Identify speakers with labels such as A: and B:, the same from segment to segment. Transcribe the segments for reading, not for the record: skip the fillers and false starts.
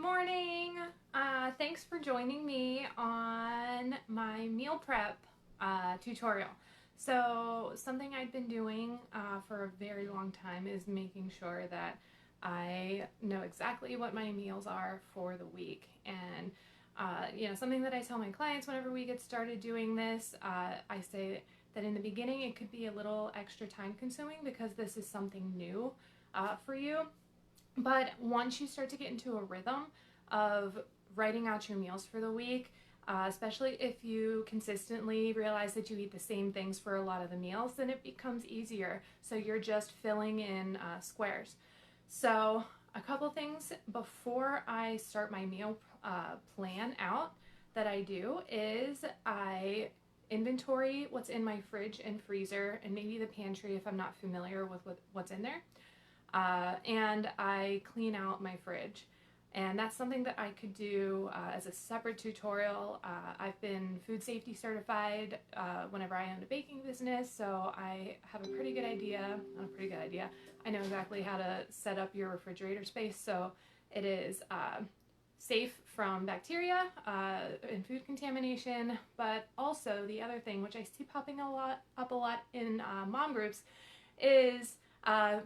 A: morning. Thanks for joining me on my meal prep tutorial. So something I've been doing for a very long time is making sure that I know exactly what my meals are for the week. And something that I tell my clients whenever we get started doing this, I say that in the beginning it could be a little extra time consuming because this is something new for you. But once you start to get into a rhythm of writing out your meals for the week, especially if you consistently realize that you eat the same things for a lot of the meals, then it becomes easier. So you're just filling in squares. So a couple things before I start my meal plan out that I do is I inventory what's in my fridge and freezer and maybe the pantry if I'm not familiar with what's in there. And I clean out my fridge. And that's something that I could do as a separate tutorial. I've been food safety certified whenever I owned a baking business, so I have a pretty good idea, not a pretty good idea, I know exactly how to set up your refrigerator space so it is safe from bacteria and food contamination. But also the other thing, which I see popping up a lot in mom groups, is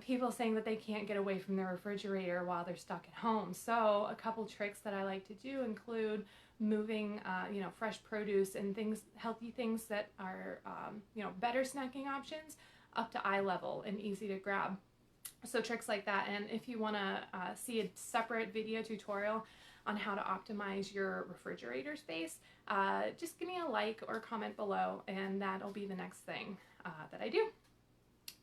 A: people saying that they can't get away from their refrigerator while they're stuck at home. So a couple tricks that I like to do include moving, fresh produce and things, healthy things that are, better snacking options up to eye level and easy to grab. So tricks like that. And if you want to see a separate video tutorial on how to optimize your refrigerator space, just give me a like or comment below, and that'll be the next thing that I do.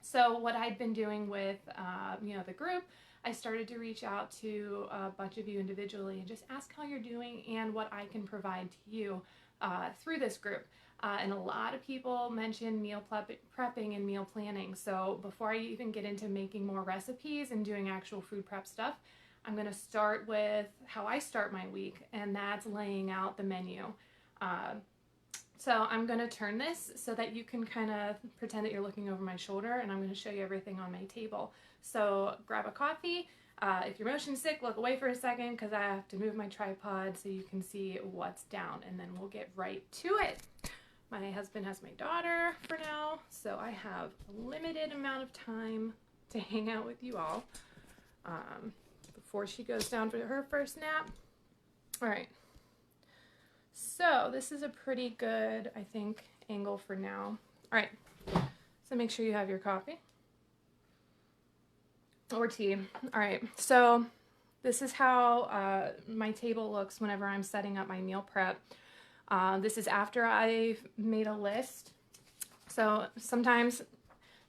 A: So what I'd been doing with, the group, I started to reach out to a bunch of you individually and just ask how you're doing and what I can provide to you through this group. And a lot of people mentioned meal prepping and meal planning. So before I even get into making more recipes and doing actual food prep stuff, I'm going to start with how I start my week, and that's laying out the menu. So I'm going to turn this so that you can kind of pretend that you're looking over my shoulder, and I'm going to show you everything on my table. So grab a coffee. If you're motion sick, look away for a second because I have to move my tripod so you can see what's down, and then we'll get right to it. My husband has my daughter for now, so I have a limited amount of time to hang out with you all before she goes down for her first nap. All right. So this is a pretty good, I think, angle for now. All right, so make sure you have your coffee or tea. All right, so this is how my table looks whenever I'm setting up my meal prep. This is after I've made a list. So sometimes,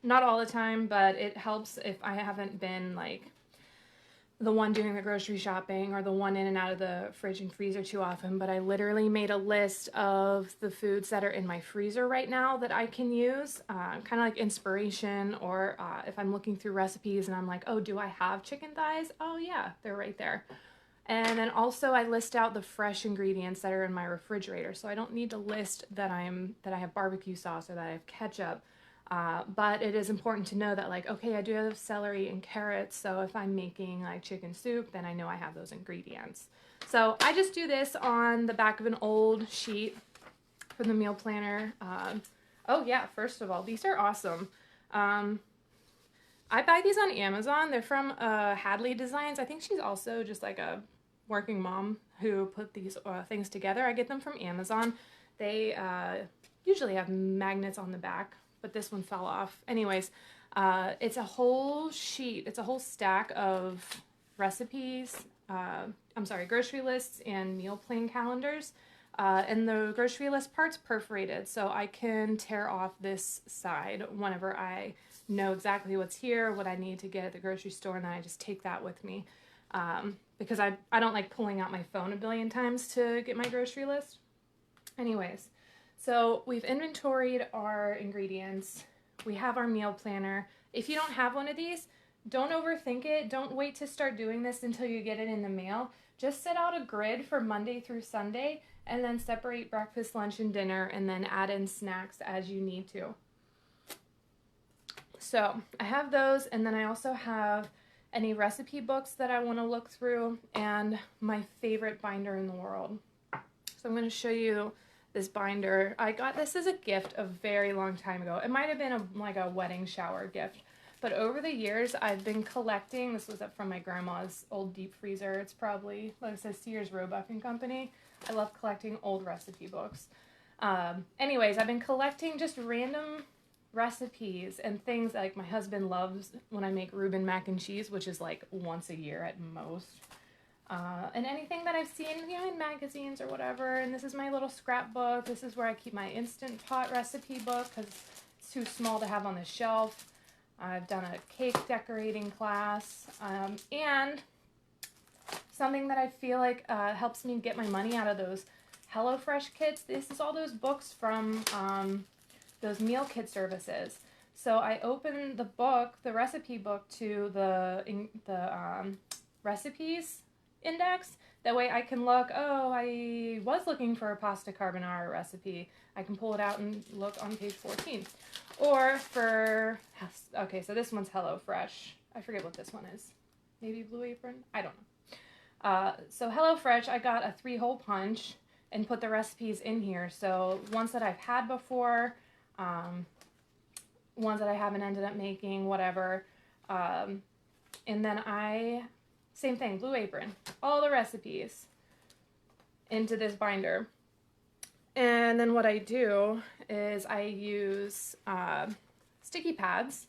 A: not all the time, but it helps if I haven't been like the one doing the grocery shopping or the one in and out of the fridge and freezer too often, but I literally made a list of the foods that are in my freezer right now that I can use, kind of like inspiration, or if I'm looking through recipes and I'm like, oh, do I have chicken thighs? Oh yeah, they're right there. And then also I list out the fresh ingredients that are in my refrigerator, so I don't need to list that I have barbecue sauce or that I have ketchup. But it is important to know that, like, okay, I do have celery and carrots, so if I'm making like chicken soup, then I know I have those ingredients. So I just do this on the back of an old sheet from the meal planner. Oh yeah, first of all, these are awesome. I buy these on Amazon. They're from Hadley Designs. I think she's also just like a working mom who put these things together. I get them from Amazon. They usually have magnets on the back, but this one fell off. Anyways, it's a whole sheet. It's a whole stack of recipes. Grocery lists and meal plan calendars. And the grocery list part's perforated, so I can tear off this side whenever I know exactly what's here, what I need to get at the grocery store, and then I just take that with me. Because I don't like pulling out my phone a billion times to get my grocery list. Anyways. So we've inventoried our ingredients. We have our meal planner. If you don't have one of these, don't overthink it. Don't wait to start doing this until you get it in the mail. Just set out a grid for Monday through Sunday and then separate breakfast, lunch, and dinner, and then add in snacks as you need to. So I have those, and then I also have any recipe books that I want to look through, and my favorite binder in the world. So I'm going to show you this binder. I got this as a gift a very long time ago. It might have been like a wedding shower gift. But over the years, I've been collecting. This was up from my grandma's old deep freezer. It's probably, like it says, Sears Roebuck and Company. I love collecting old recipe books. Anyways, I've been collecting just random recipes and things like my husband loves when I make Reuben mac and cheese, which is like once a year at most. And anything that I've seen, in magazines or whatever. And this is my little scrapbook. This is where I keep my Instant Pot recipe book because it's too small to have on the shelf. I've done a cake decorating class, and something that I feel like helps me get my money out of those HelloFresh kits. This is all those books from those meal kit services. So I open the book, the recipe book, to the recipes index. That way I can look, I was looking for a pasta carbonara recipe. I can pull it out and look on page 14. Or for, okay, so this one's HelloFresh. I forget what this one is. Maybe Blue Apron? I don't know. So HelloFresh, I got a 3-hole punch and put the recipes in here. So ones that I've had before, ones that I haven't ended up making, whatever. And then same thing, Blue Apron, all the recipes into this binder. And then what I do is I use sticky pads.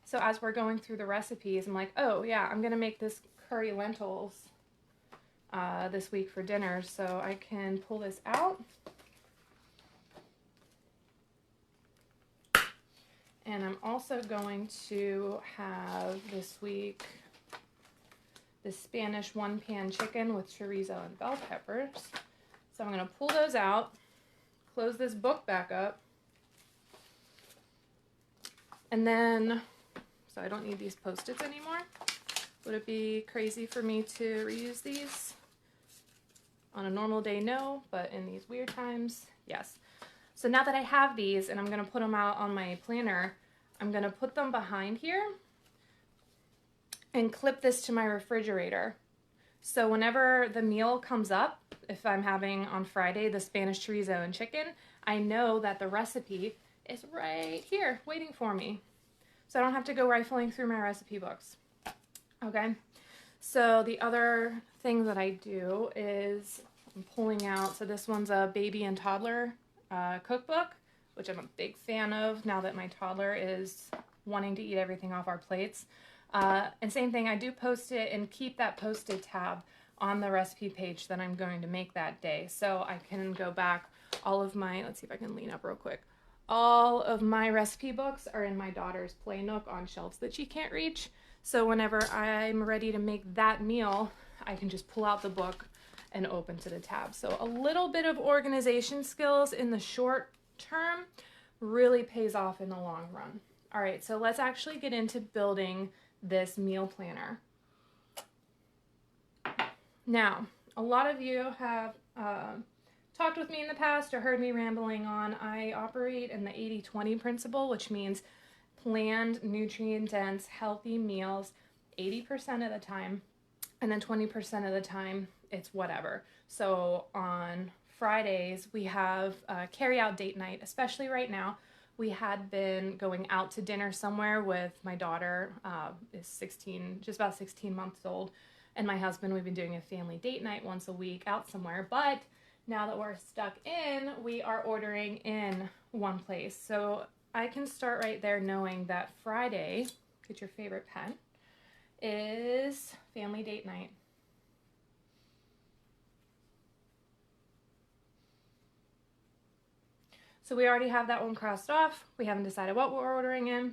A: So as we're going through the recipes, I'm like, oh yeah, I'm gonna make this curry lentils this week for dinner. So I can pull this out. And I'm also going to have this week the Spanish one-pan chicken with chorizo and bell peppers. So I'm going to pull those out, close this book back up, and then, so I don't need these Post-its anymore. Would it be crazy for me to reuse these? On a normal day, no, but in these weird times, yes. So now that I have these and I'm going to put them out on my planner, I'm going to put them behind here and clip this to my refrigerator. So whenever the meal comes up, if I'm having on Friday the Spanish chorizo and chicken, I know that the recipe is right here waiting for me. So I don't have to go rifling through my recipe books. Okay, so the other thing that I do is I'm pulling out, so this one's a baby and toddler cookbook, which I'm a big fan of now that my toddler is wanting to eat everything off our plates. And same thing, I do post it and keep that posted tab on the recipe page that I'm going to make that day. So I can go back, all of my, let's see if I can lean up real quick. All of my recipe books are in my daughter's play nook on shelves that she can't reach. So whenever I'm ready to make that meal, I can just pull out the book and open to the tab. So a little bit of organization skills in the short term really pays off in the long run. All right, so let's actually get into building this meal planner. Now, a lot of you have talked with me in the past or heard me rambling on. I operate in the 80-20 principle, which means planned, nutrient-dense, healthy meals 80% of the time, and then 20% of the time, it's whatever. So on Fridays, we have carry-out date night, especially right now. We had been going out to dinner somewhere with my daughter, is 16, just about 16 months old, and my husband. We've been doing a family date night once a week out somewhere, but now that we're stuck in, we are ordering in one place. So I can start right there knowing that Friday, get your favorite pen, is family date night. So we already have that one crossed off. We haven't decided what we're ordering in,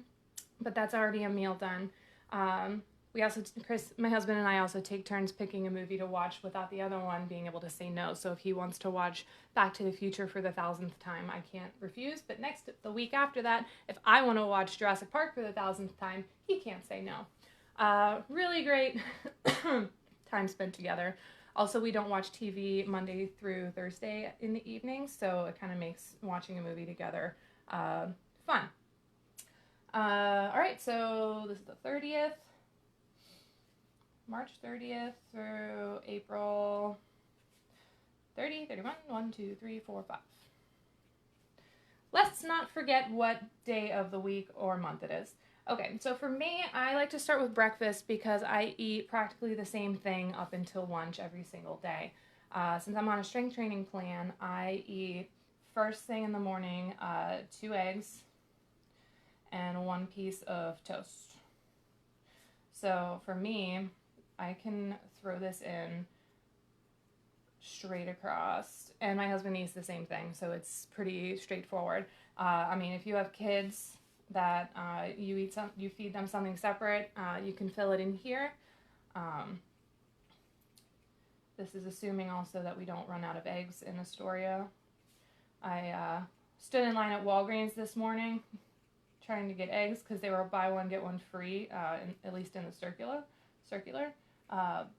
A: but that's already a meal done. We also, Chris, my husband and I also take turns picking a movie to watch without the other one being able to say no. So if he wants to watch Back to the Future for the 1000th time, I can't refuse. But the week after that, if I want to watch Jurassic Park for the 1000th time, he can't say no. Really great time spent together. Also, we don't watch TV Monday through Thursday in the evening, so it kind of makes watching a movie together fun. All right, so this is the 30th. March 30th through April 30, 31, 1, 2, 3, 4, 5. Let's not forget what day of the week or month it is. Okay, so for me, I like to start with breakfast because I eat practically the same thing up until lunch every single day. Since I'm on a strength training plan, I eat first thing in the morning 2 eggs and 1 piece of toast. So for me, I can throw this in straight across, and my husband eats the same thing, so it's pretty straightforward. I mean, if you have kids that you feed them something separate, you can fill it in here. This is assuming also that we don't run out of eggs in Astoria. I stood in line at Walgreens this morning trying to get eggs because they were buy one get one free, at least in the circular.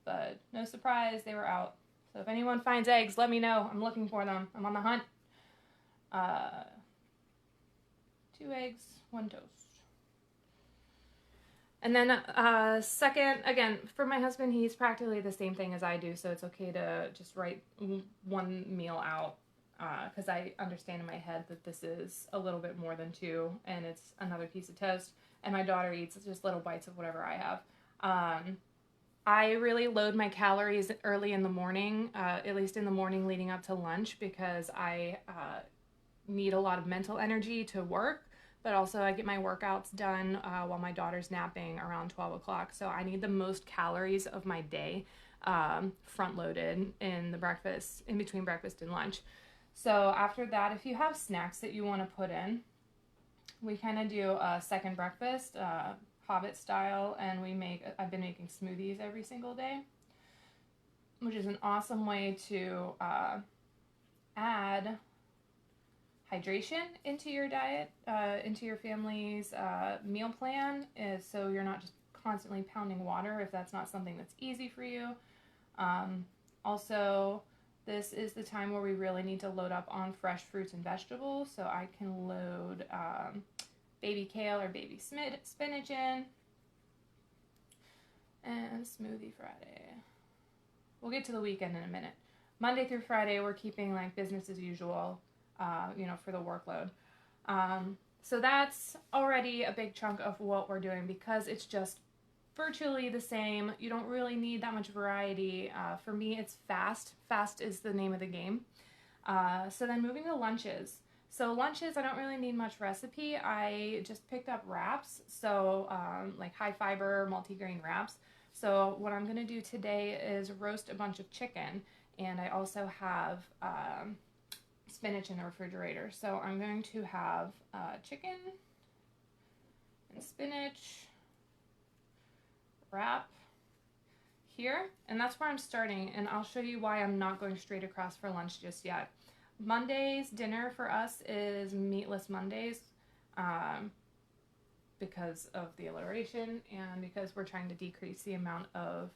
A: But no surprise, they were out. So if anyone finds eggs, let me know. I'm looking for them. I'm on the hunt. 2 eggs, 1 toast. And then second, again, for my husband, he's practically the same thing as I do, so it's okay to just write 1 meal out because I understand in my head that this is a little bit more than 2, and it's another piece of toast, and my daughter eats just little bites of whatever I have. I really load my calories early in the morning, at least in the morning leading up to lunch, because I need a lot of mental energy to work, but also I get my workouts done while my daughter's napping around 12 o'clock. So I need the most calories of my day front loaded in between breakfast and lunch. So after that, if you have snacks that you want to put in, we kind of do a second breakfast, Hobbit style, and I've been making smoothies every single day, which is an awesome way to add hydration into your diet, into your family's meal plan, so you're not just constantly pounding water if that's not something that's easy for you. Also, this is the time where we really need to load up on fresh fruits and vegetables, so I can load baby kale or baby spinach in, and Smoothie Friday. We'll get to the weekend in a minute. Monday through Friday, we're keeping like business as usual, for the workload. So that's already a big chunk of what we're doing because it's just virtually the same. You don't really need that much variety. For me, it's fast. Fast is the name of the game. So then moving to lunches. So lunches, I don't really need much recipe. I just picked up wraps, so like high fiber, multi-grain wraps. So what I'm gonna do today is roast a bunch of chicken, and I also have spinach in the refrigerator. So I'm going to have chicken and spinach wrap here, and that's where I'm starting, and I'll show you why I'm not going straight across for lunch just yet. Monday's dinner for us is meatless Mondays because of the alliteration and because we're trying to decrease the amount of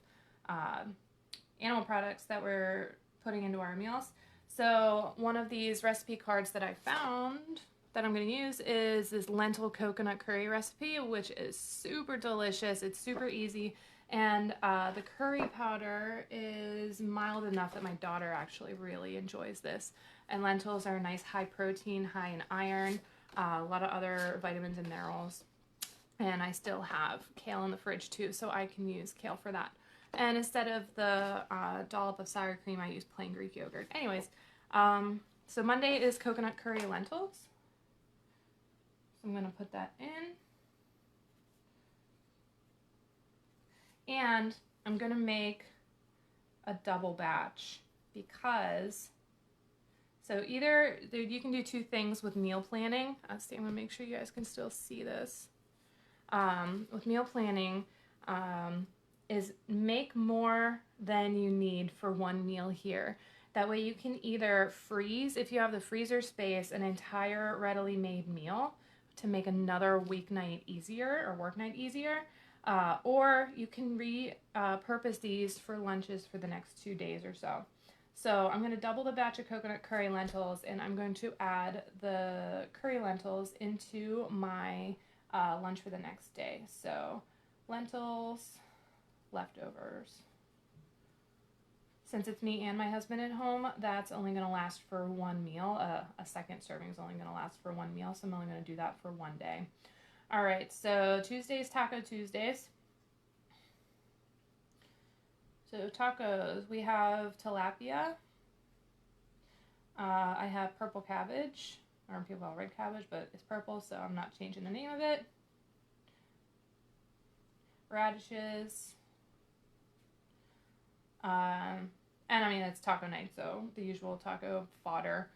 A: animal products that we're putting into our meals. So one of these recipe cards that I found that I'm going to use is this lentil coconut curry recipe, which is super delicious. It's super easy. And the curry powder is mild enough that my daughter actually really enjoys this. And lentils are a nice high protein, high in iron, a lot of other vitamins and minerals. And I still have kale in the fridge too, so I can use kale for that. And instead of the dollop of sour cream, I use plain Greek yogurt. Anyways, so Monday is coconut curry lentils. So I'm going to put that in. And I'm going to make a double batch because, so either, you can do 2 things with meal planning. Let's see, I'm going to make sure you guys can still see this. With meal planning, is make more than you need for 1 meal here. That way you can either freeze, if you have the freezer space, an entire readily made meal to make another weeknight easier or work night easier. Or you can repurpose these for lunches for the next 2 days or so. So I'm going to double the batch of coconut curry lentils, and I'm going to add the curry lentils into my lunch for the next day. So lentils, leftovers. Since it's me and my husband at home, that's only going to last for one meal. A second serving is only going to last for one meal, so I'm only going to do that for one day. All right, so Tuesdays, Taco Tuesdays. So tacos, we have tilapia. I have purple cabbage, or people call it red cabbage, but it's purple, so I'm not changing the name of it. Radishes. And I mean, it's taco night, so the usual taco fodder.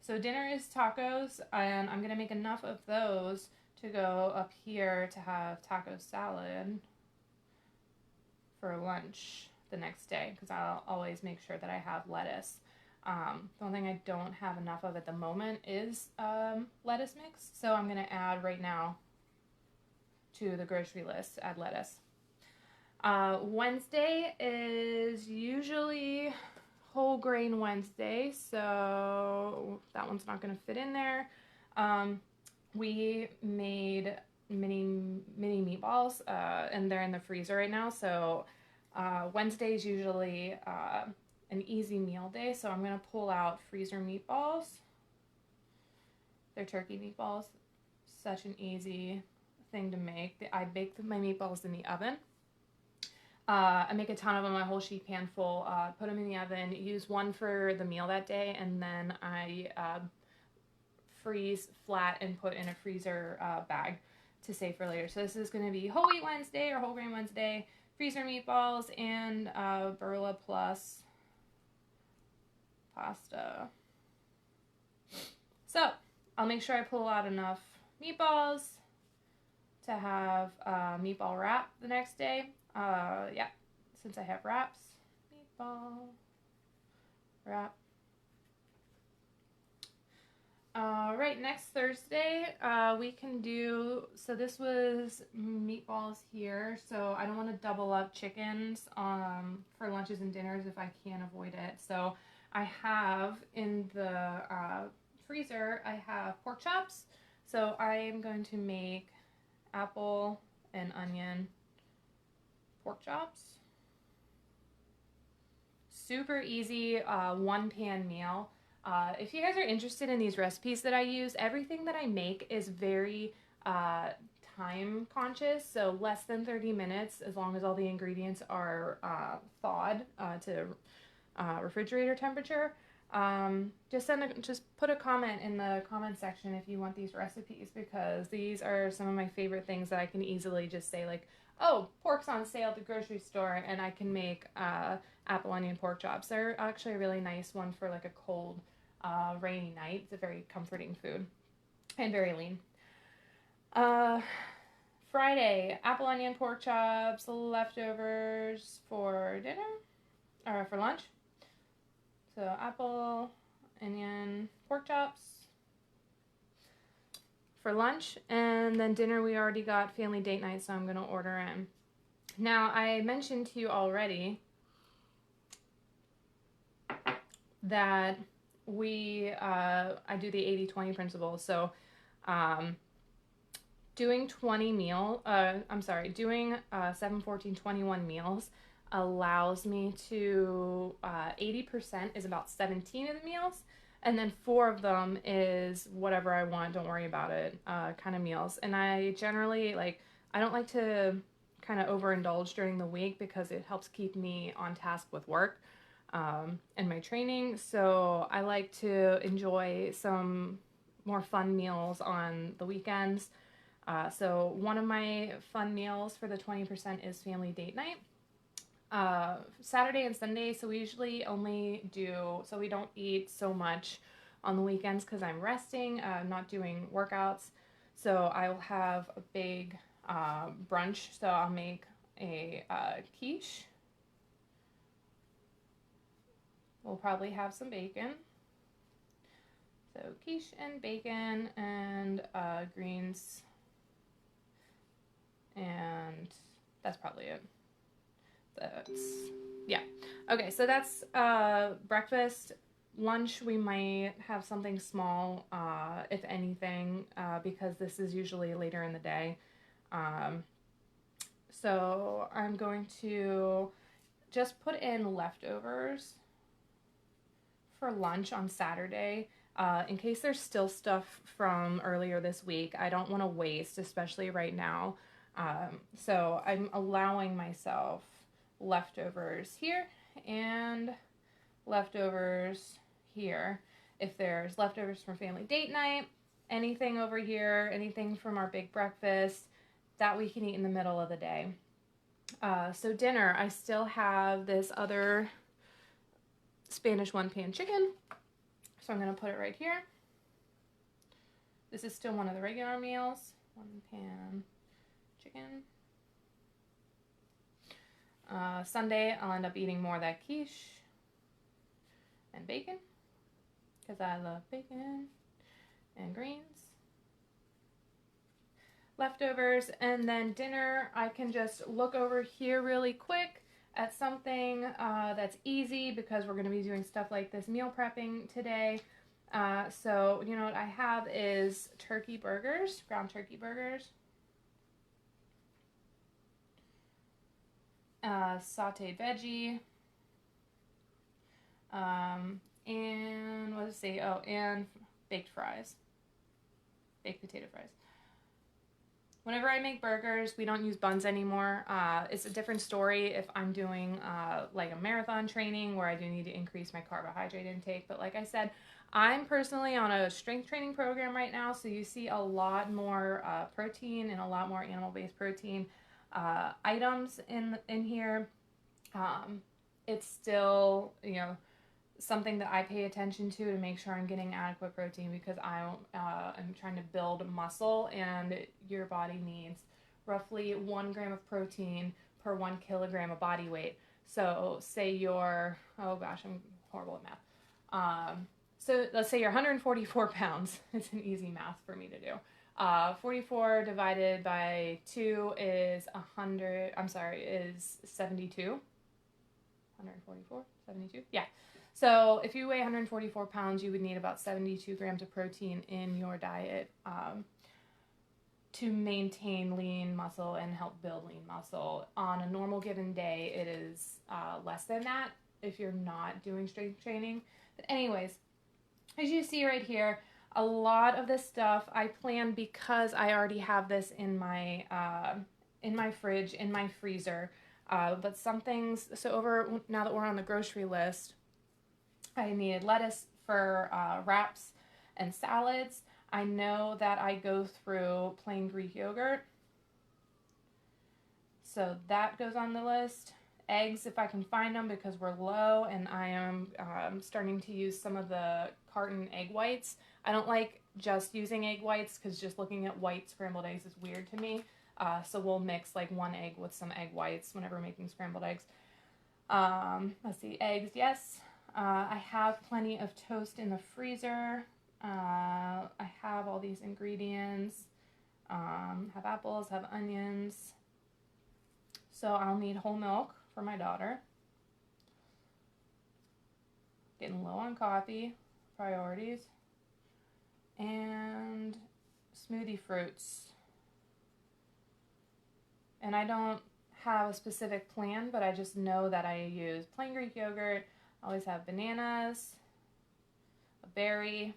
A: So dinner is tacos, and I'm going to make enough of those to go up here to have taco salad for lunch the next day, because I'll always make sure that I have lettuce. The one thing I don't have enough of at the moment is lettuce mix, so I'm going to add right now to the grocery list, add lettuce. Wednesday is usually whole grain Wednesday, so that one's not going to fit in there. We made mini meatballs, and they're in the freezer right now, so Wednesday is usually an easy meal day, so I'm going to pull out freezer meatballs. They're turkey meatballs. Such an easy thing to make. I bake my meatballs in the oven. I make a ton of them, a whole sheet pan full, put them in the oven, use one for the meal that day, and then I freeze flat and put in a freezer bag to save for later. So this is going to be whole wheat Wednesday or whole grain Wednesday, freezer meatballs, and Barilla Plus pasta. So I'll make sure I pull out enough meatballs to have meatball wrap the next day. Yeah, since I have wraps, meatball wrap. Right, next Thursday, we can do, so this was meatballs here, so I don't want to double up chickens for lunches and dinners if I can avoid it. So I have in the freezer, I have pork chops, so I am going to make apple and onion pork chops. Super easy, one pan meal. If you guys are interested in these recipes that I use, everything that I make is very time conscious, so less than 30 minutes as long as all the ingredients are thawed to refrigerator temperature. Just put a comment in the comment section if you want these recipes, because these are some of my favorite things that I can easily just say, like, oh, pork's on sale at the grocery store, and I can make apple onion pork chops. They're actually a really nice one for like a cold, rainy night. It's a very comforting food and very lean. Friday, apple onion pork chops, leftovers for dinner, or for lunch. So apple, onion, pork chops for lunch, and then dinner we already got family date night, so I'm going to order in. Now, I mentioned to you already that I do the 80-20 principle, so doing 7-14-21 meals allows me to 80% is about 17 of the meals, and then 4 of them is whatever I want, don't worry about it kind of meals. And I generally, I don't like to kind of overindulge during the week because it helps keep me on task with work and my training. So I like to enjoy some more fun meals on the weekends. So one of my fun meals for the 20% is family date night. Saturday and Sunday, so we usually only so we don't eat so much on the weekends because I'm resting, not doing workouts. So I'll have a big brunch, so I'll make a quiche. We'll probably have some bacon. So quiche and bacon and greens, and that's probably it. Yeah. Okay, so that's breakfast. Lunch, we might have something small, if anything, because this is usually later in the day. So I'm going to just put in leftovers for lunch on Saturday. In case there's still stuff from earlier this week, I don't want to waste, especially right now. So I'm allowing myself leftovers here and leftovers here. If there's leftovers from family date night, anything over here, anything from our big breakfast, that we can eat in the middle of the day. So dinner, I still have this other Spanish one-pan chicken. So I'm going to put it right here. This is still one of the regular meals. One-pan chicken. Sunday, I'll end up eating more of that quiche and bacon, because I love bacon and greens. Leftovers, and then dinner, I can just look over here really quick at something that's easy, because we're going to be doing stuff like this meal prepping today. So, you know what I have is turkey burgers, ground turkey burgers. Sauteed veggie. And what does it say? Oh, and baked fries. Baked potato fries. Whenever I make burgers, we don't use buns anymore. It's a different story if I'm doing like a marathon training where I do need to increase my carbohydrate intake. But like I said, I'm personally on a strength training program right now, so you see a lot more protein and a lot more animal-based protein items in here. It's still, you know, something that I pay attention to make sure I'm getting adequate protein, because I'm trying to build muscle, and your body needs roughly 1 gram of protein per 1 kilogram of body weight. So say you're, oh gosh, I'm horrible at math. So let's say you're 144 pounds. It's an easy math for me to do. 44 divided by 2 is 72. 144, 72? Yeah. So if you weigh 144 pounds, you would need about 72 grams of protein in your diet to maintain lean muscle and help build lean muscle. On a normal given day, it is less than that if you're not doing strength training. But anyways, as you see right here, a lot of this stuff I plan because I already have this in my fridge, in my freezer. But some things, so now that we're on the grocery list, I needed lettuce for wraps and salads. I know that I go through plain Greek yogurt, so that goes on the list. Eggs, if I can find them, because we're low, and I am starting to use some of the carton egg whites. I don't like just using egg whites, because just looking at white scrambled eggs is weird to me. So we'll mix like 1 egg with some egg whites whenever making scrambled eggs. Let's see, eggs, yes. I have plenty of toast in the freezer. I have all these ingredients. Have apples, have onions. So I'll need whole milk for my daughter. Getting low on coffee, priorities. And smoothie fruits. And I don't have a specific plan, but I just know that I use plain Greek yogurt. I always have bananas, a berry.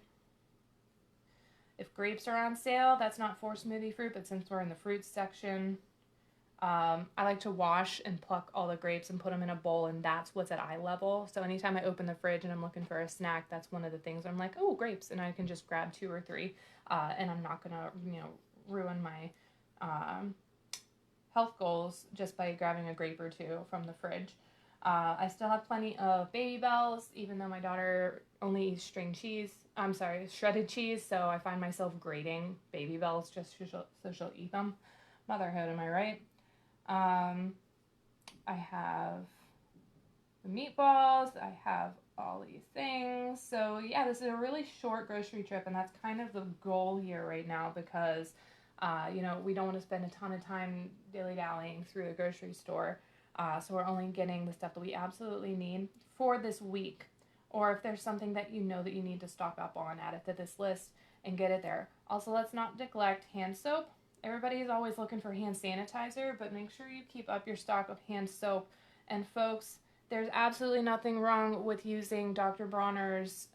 A: If grapes are on sale, that's not for smoothie fruit, but since we're in the fruits section, I like to wash and pluck all the grapes and put them in a bowl, and that's what's at eye level. So anytime I open the fridge and I'm looking for a snack, that's one of the things I'm like, oh, grapes, and I can just grab 2 or 3, and I'm not gonna, ruin my health goals just by grabbing a grape or 2 from the fridge. I still have plenty of Baby Bells, even though my daughter only eats shredded cheese, so I find myself grating Baby Bells just so she'll eat them. Motherhood, am I right? I have the meatballs, I have all these things. So yeah, this is a really short grocery trip, and that's kind of the goal here right now, because we don't want to spend a ton of time dilly-dallying through the grocery store. So we're only getting the stuff that we absolutely need for this week. Or if there's something that you know that you need to stock up on, add it to this list and get it there. Also, let's not neglect hand soap. everybody is always looking for hand sanitizer, but make sure you keep up your stock of hand soap. And folks, there's absolutely nothing wrong with using Dr. Bronner's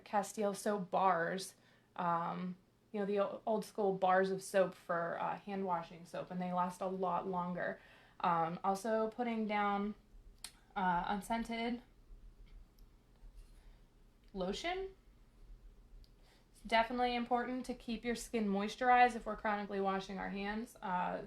A: Castile soap bars. You know, the old school bars of soap for hand washing soap, and they last a lot longer. Also, putting down unscented lotion. It's definitely important to keep your skin moisturized if we're chronically washing our hands,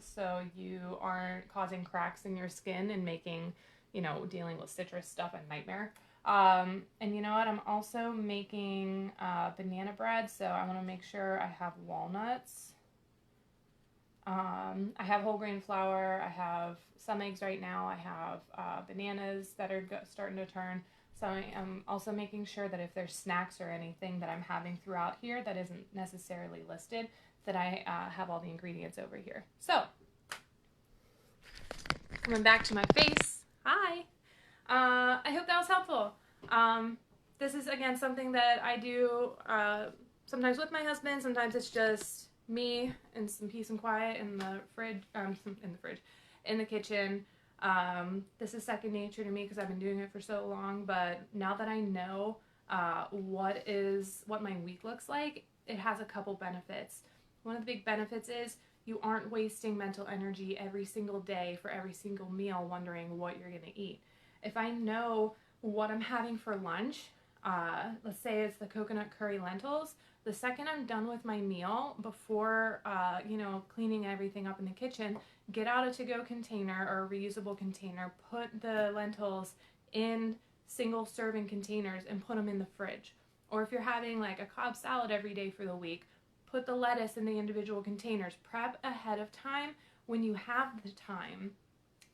A: so you aren't causing cracks in your skin and making, you know, dealing with citrus stuff a nightmare. And you know what? I'm also making banana bread, so I want to make sure I have walnuts. I have whole grain flour. I have some eggs right now. I have bananas that are starting to turn. So I'm also making sure that if there's snacks or anything that I'm having throughout here that isn't necessarily listed, that I have all the ingredients over here. So, coming back to my face. Hi. I hope that was helpful. This is, again, something that I do sometimes with my husband. Sometimes it's just me and some peace and quiet in the in the kitchen. This is second nature to me because I've been doing it for so long, but now that I know what my week looks like, it has a couple benefits. One of the big benefits is you aren't wasting mental energy every single day for every single meal wondering what you're going to eat. If I know what I'm having for lunch, let's say it's the coconut curry lentils, the second I'm done with my meal, before cleaning everything up in the kitchen, get out a to-go container or a reusable container, put the lentils in single serving containers and put them in the fridge. Or if you're having like a Cobb salad every day for the week, put the lettuce in the individual containers. Prep ahead of time when you have the time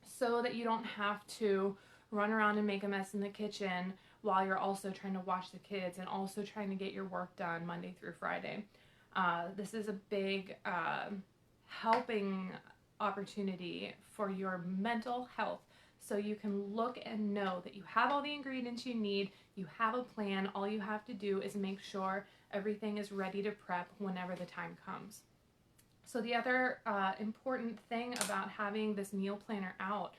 A: so that you don't have to run around and make a mess in the kitchen while you're also trying to watch the kids and also trying to get your work done Monday through Friday. This is a big helping opportunity for your mental health, so you can look and know that you have all the ingredients you need, you have a plan, all you have to do is make sure everything is ready to prep whenever the time comes. So the other important thing about having this meal planner out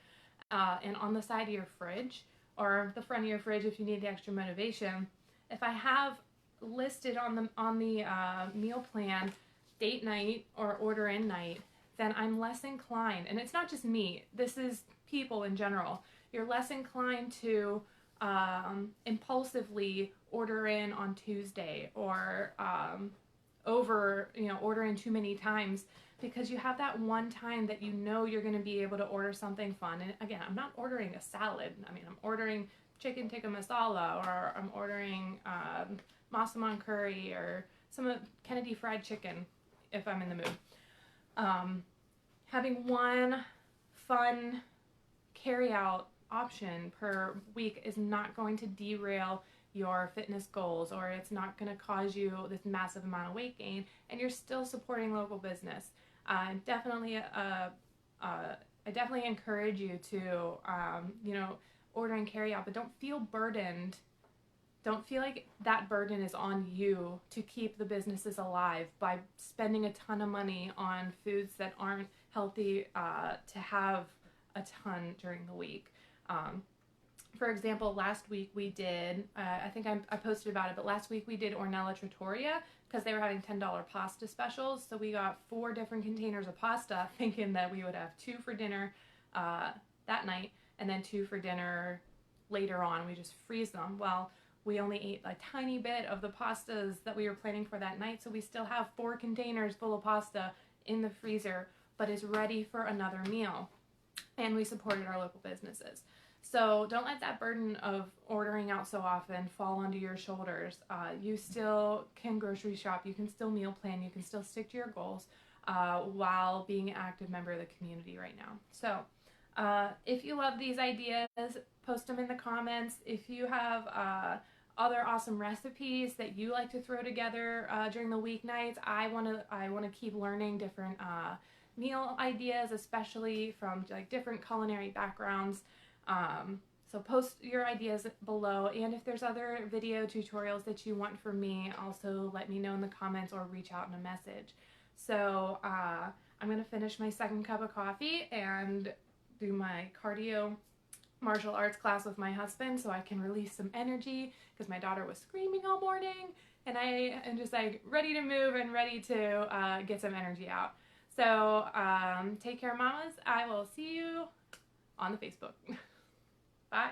A: and on the side of your fridge, or the front of your fridge if you need the extra motivation, if I have listed on the meal plan date night or order in night, then I'm less inclined, and it's not just me, this is people in general, you're less inclined to impulsively order in on Tuesday or order in too many times, because you have that one time that you know you're going to be able to order something fun. And again, I'm not ordering a salad. I mean, I'm ordering chicken tikka masala, or I'm ordering massaman curry, or some Kennedy fried chicken if I'm in the mood. Having one fun carry-out option per week is not going to derail your fitness goals, or it's not going to cause you this massive amount of weight gain, and you're still supporting local business. I definitely encourage you to order and carry out, but don't feel burdened. Don't feel like that burden is on you to keep the businesses alive by spending a ton of money on foods that aren't healthy to have a ton during the week. For example, last week we did, I think I posted about it, but last week we did Ornella Trattoria because they were having $10 pasta specials. So we got 4 different containers of pasta, thinking that we would have 2 for dinner that night and then 2 for dinner later on. We just freeze them. Well, we only ate a tiny bit of the pastas that we were planning for that night, so we still have 4 containers full of pasta in the freezer, but is ready for another meal. And we supported our local businesses. So don't let that burden of ordering out so often fall onto your shoulders. You still can grocery shop, you can still meal plan, you can still stick to your goals while being an active member of the community right now. So if you love these ideas, post them in the comments. If you have other awesome recipes that you like to throw together during the weeknights, I want to keep learning different meal ideas, especially from like different culinary backgrounds. So post your ideas below, and if there's other video tutorials that you want from me, also let me know in the comments or reach out in a message. So I'm gonna finish my second cup of coffee and do my cardio martial arts class with my husband so I can release some energy because my daughter was screaming all morning and I am just like ready to move and ready to get some energy out. So take care, mamas. I will see you on the Facebook. Bye.